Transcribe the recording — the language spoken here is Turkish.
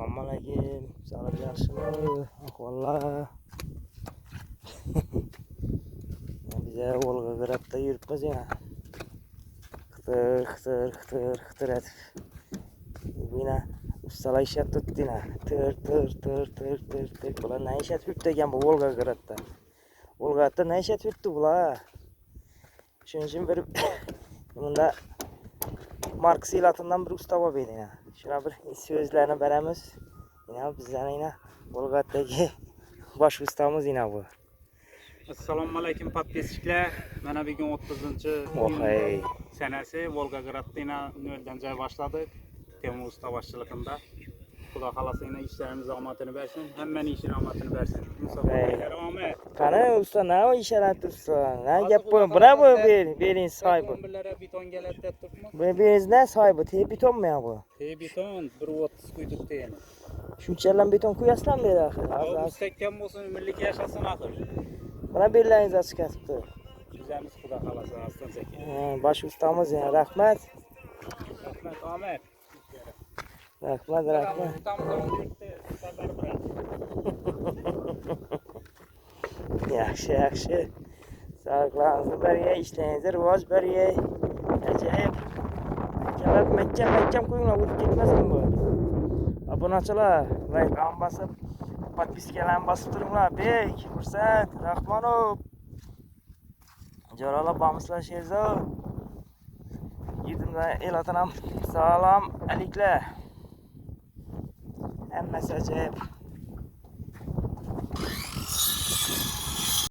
Assalomualaikum. Sağlar yaxshimi? Ahvollar. Bize Volgogradda yuribmiz yana. Xıtır etib. Buna ustalar ishlab turibdi yana. Tır. Bular ne ishlab turibdi ekan bu Volgogradda? Volgogradda ne ishlab turibdi bular? Shuning uchun bir bunda Marks ilatından bir usta var beni yana. Şuna bir sözlerini beremiz. Yine bizden yine Volgograd'daki baş ustamız yine bu. Assalomualaikum podpischilar. Mana bugun 30-iyun sanasi Volgogradda yine noldan joy boshladik. Temur usta boshchiligida. Xudo xolasa yine ishlarimiz omadini bersin. Hammaning ishini omadini bersin. Musobaqalar omad. Qani usta ne o isharat usta? Ne gap bu? Bravo berin sahibi. Betonlarga beton galata turibmiz. Bu beriz ne sahibi? Te beton mu ya bu? Beton 1.30 quydik yana. Shunchalar beton quyasizlar bu yerda? Mustahkam bo'lsin, umrlik yashasin axir. Mana bellarningiz ochib ketibdi. Bizamiz xudo xolasa aslan sekin. Baş ustamız ya. Rahmat. Rahmat omad. Rahmat. Yaxshi. Sağlıklarınızı beriye, işlerinizi rivoj beriye. Acayip. Mahkam koyinglar, o'tib ketmasin bu. Obunachilar, like basib, podpiskalarni bosib turinglar. Bek, Xursand, Rahmonov. Jo'ralar bormisizlar Sherzo? Yurtimdan elotinam salom aliklar. Hammasi ajoyib.